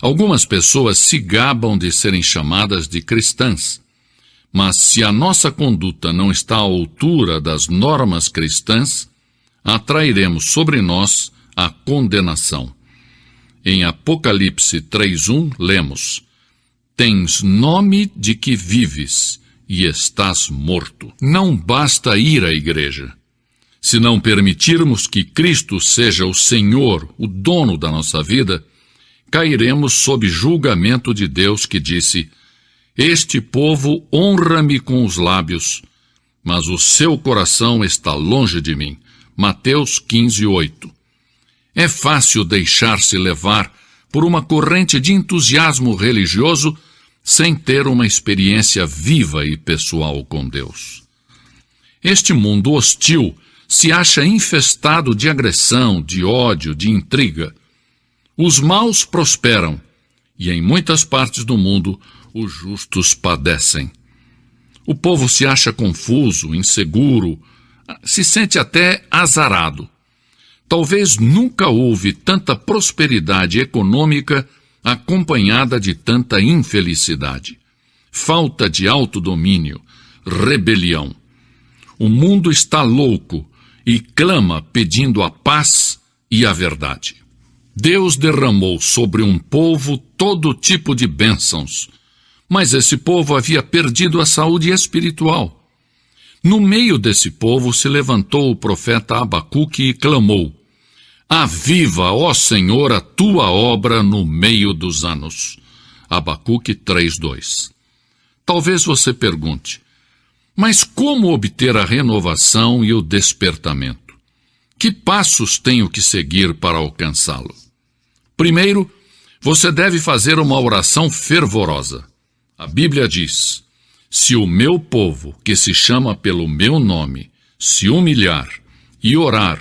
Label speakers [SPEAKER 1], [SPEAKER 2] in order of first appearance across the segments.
[SPEAKER 1] Algumas pessoas se gabam de serem chamadas de cristãs, mas se a nossa conduta não está à altura das normas cristãs, atrairemos sobre nós a condenação. Em Apocalipse 3:1, lemos: Tens nome de que vives e estás morto. Não basta ir à igreja. Se não permitirmos que Cristo seja o Senhor, o dono da nossa vida, cairemos sob julgamento de Deus que disse: Este povo honra-me com os lábios, mas o seu coração está longe de mim. Mateus 15:8. É fácil deixar-se levar por uma corrente de entusiasmo religioso sem ter uma experiência viva e pessoal com Deus. Este mundo hostil se acha infestado de agressão, de ódio, de intriga. Os maus prosperam e em muitas partes do mundo os justos padecem. O povo se acha confuso, inseguro, se sente até azarado. Talvez nunca houve tanta prosperidade econômica acompanhada de tanta infelicidade. Falta de autodomínio, rebelião. O mundo está louco e clama pedindo a paz e a verdade. Deus derramou sobre um povo todo tipo de bênçãos, mas esse povo havia perdido a saúde espiritual. No meio desse povo se levantou o profeta Abacuque e clamou: Aviva, ó Senhor, a tua obra no meio dos anos. Abacuque 3:2. Talvez você pergunte: mas como obter a renovação e o despertamento? Que passos tenho que seguir para alcançá-lo? Primeiro, você deve fazer uma oração fervorosa. A Bíblia diz: se o meu povo, que se chama pelo meu nome, se humilhar e orar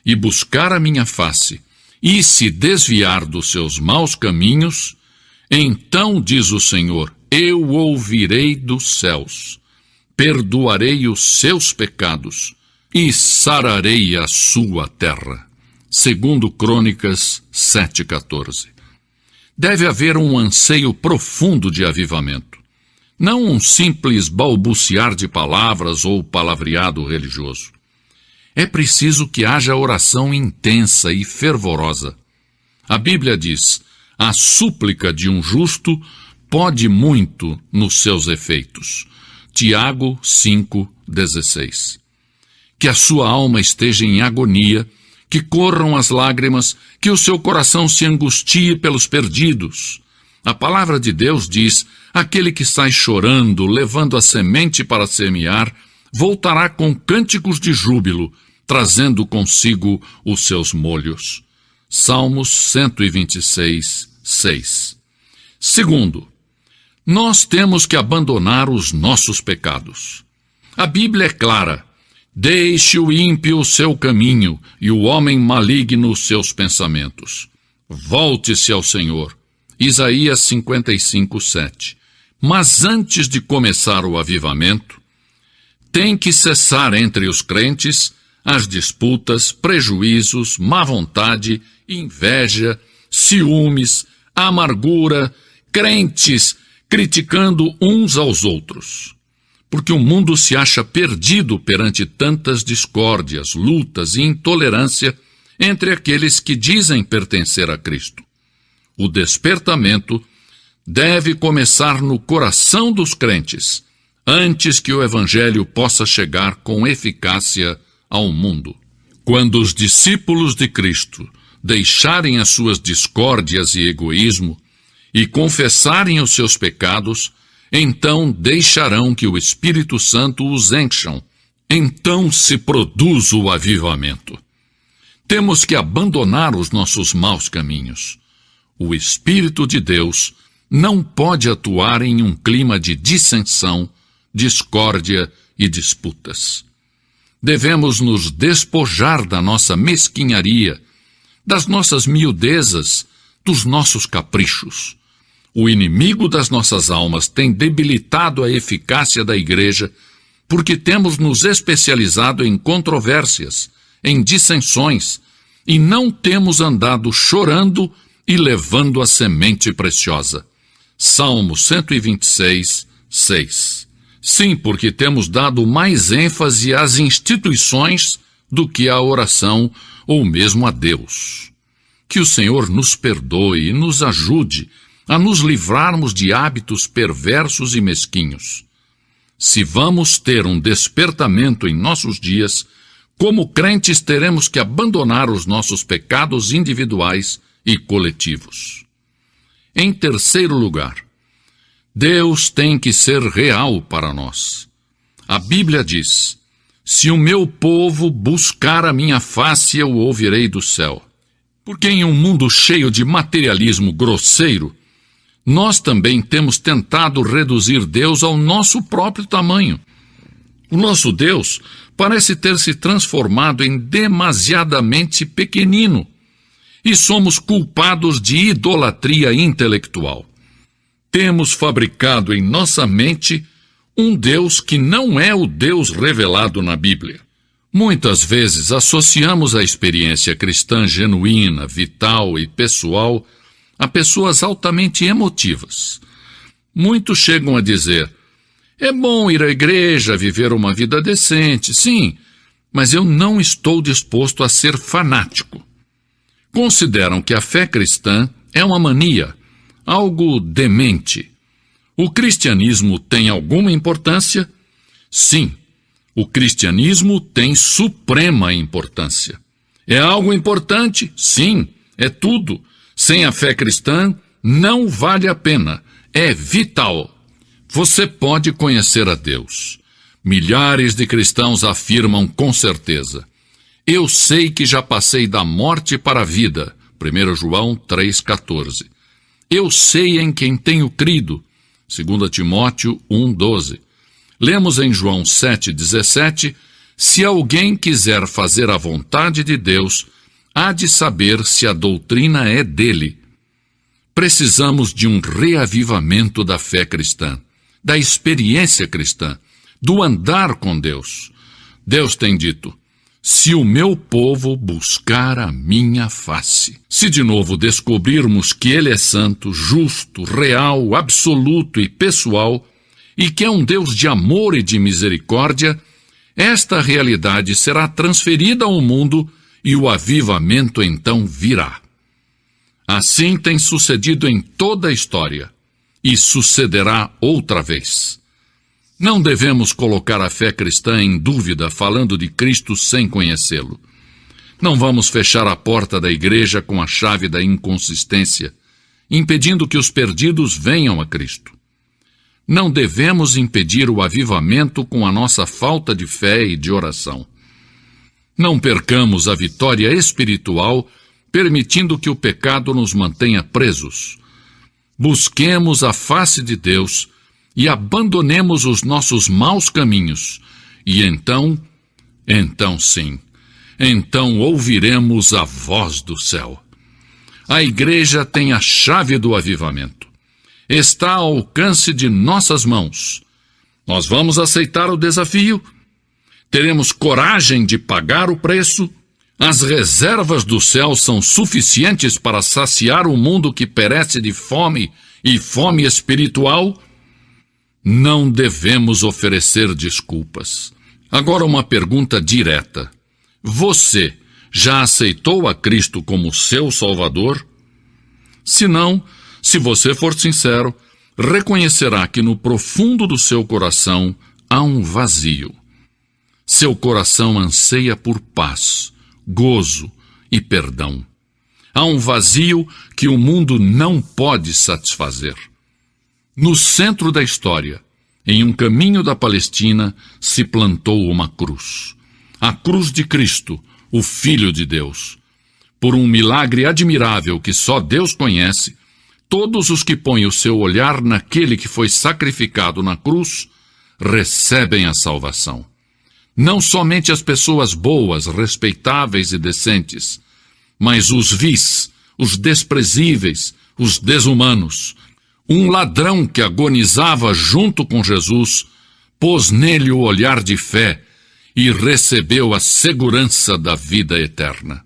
[SPEAKER 1] e buscar a minha face e se desviar dos seus maus caminhos, então, diz o Senhor, eu ouvirei dos céus, perdoarei os seus pecados e sararei a sua terra. Segundo Crônicas 7:14. Deve haver um anseio profundo de avivamento. Não um simples balbuciar de palavras ou palavreado religioso. É preciso que haja oração intensa e fervorosa. A Bíblia diz: a súplica de um justo pode muito nos seus efeitos. Tiago 5:16. Que a sua alma esteja em agonia, que corram as lágrimas, que o seu coração se angustie pelos perdidos. A palavra de Deus diz: aquele que sai chorando, levando a semente para semear, voltará com cânticos de júbilo, trazendo consigo os seus molhos. Salmos 126:6. Segundo, nós temos que abandonar os nossos pecados. A Bíblia é clara: deixe o ímpio o seu caminho e o homem maligno os seus pensamentos. Volte-se ao Senhor. Isaías 55:7. Mas antes de começar o avivamento, tem que cessar entre os crentes as disputas, prejuízos, má vontade, inveja, ciúmes, amargura, crentes criticando uns aos outros. Porque o mundo se acha perdido perante tantas discórdias, lutas e intolerância entre aqueles que dizem pertencer a Cristo. O despertamento deve começar no coração dos crentes, antes que o Evangelho possa chegar com eficácia ao mundo. Quando os discípulos de Cristo deixarem as suas discórdias e egoísmo e confessarem os seus pecados, então deixarão que o Espírito Santo os encham. Então se produz o avivamento. Temos que abandonar os nossos maus caminhos. O Espírito de Deus não pode atuar em um clima de dissensão, discórdia e disputas. Devemos nos despojar da nossa mesquinharia, das nossas miudezas, dos nossos caprichos. O inimigo das nossas almas tem debilitado a eficácia da igreja porque temos nos especializado em controvérsias, em dissensões, e não temos andado chorando e levando a semente preciosa. Salmo 126, 6. Sim, porque temos dado mais ênfase às instituições do que à oração ou mesmo a Deus. Que o Senhor nos perdoe e nos ajude a nos livrarmos de hábitos perversos e mesquinhos. Se vamos ter um despertamento em nossos dias, como crentes teremos que abandonar os nossos pecados individuais e coletivos. Em terceiro lugar, Deus tem que ser real para nós. A Bíblia diz: se o meu povo buscar a minha face, eu o ouvirei do céu. Porque em um mundo cheio de materialismo grosseiro, nós também temos tentado reduzir Deus ao nosso próprio tamanho. O nosso Deus parece ter se transformado em demasiadamente pequenino, e somos culpados de idolatria intelectual. Temos fabricado em nossa mente um Deus que não é o Deus revelado na Bíblia. Muitas vezes associamos a experiência cristã genuína, vital e pessoal a pessoas altamente emotivas. Muitos chegam a dizer: é bom ir à igreja, viver uma vida decente, sim, mas eu não estou disposto a ser fanático. Consideram que a fé cristã é uma mania, algo demente. O cristianismo tem alguma importância? Sim, o cristianismo tem suprema importância. É algo importante? Sim, é tudo. Sem a fé cristã, não vale a pena. É vital. Você pode conhecer a Deus. Milhares de cristãos afirmam com certeza: eu sei que já passei da morte para a vida. 1 João 3,14. Eu sei em quem tenho crido. 2 Timóteo 1,12. Lemos em João 7,17: se alguém quiser fazer a vontade de Deus, há de saber se a doutrina é dele. Precisamos de um reavivamento da fé cristã, da experiência cristã, do andar com Deus. Deus tem dito: se o meu povo buscar a minha face. Se de novo descobrirmos que Ele é santo, justo, real, absoluto e pessoal, e que é um Deus de amor e de misericórdia, esta realidade será transferida ao mundo e o avivamento então virá. Assim tem sucedido em toda a história, e sucederá outra vez. Não devemos colocar a fé cristã em dúvida falando de Cristo sem conhecê-lo. Não vamos fechar a porta da igreja com a chave da inconsistência, impedindo que os perdidos venham a Cristo. Não devemos impedir o avivamento com a nossa falta de fé e de oração. Não percamos a vitória espiritual, permitindo que o pecado nos mantenha presos. Busquemos a face de Deus e abandonemos os nossos maus caminhos, e então sim, então ouviremos a voz do céu. A igreja tem a chave do avivamento. Está ao alcance de nossas mãos. Nós vamos aceitar o desafio? Teremos coragem de pagar o preço? As reservas do céu são suficientes para saciar o mundo que perece de fome e fome espiritual? Não devemos oferecer desculpas. Agora uma pergunta direta. Você já aceitou a Cristo como seu Salvador? Se não, se você for sincero, reconhecerá que no profundo do seu coração há um vazio. Seu coração anseia por paz, gozo e perdão. Há um vazio que o mundo não pode satisfazer. No centro da história, em um caminho da Palestina, se plantou uma cruz. A cruz de Cristo, o Filho de Deus. Por um milagre admirável que só Deus conhece, todos os que põem o seu olhar naquele que foi sacrificado na cruz, recebem a salvação. Não somente as pessoas boas, respeitáveis e decentes, mas os vis, os desprezíveis, os desumanos. Um ladrão que agonizava junto com Jesus, pôs nele o olhar de fé e recebeu a segurança da vida eterna.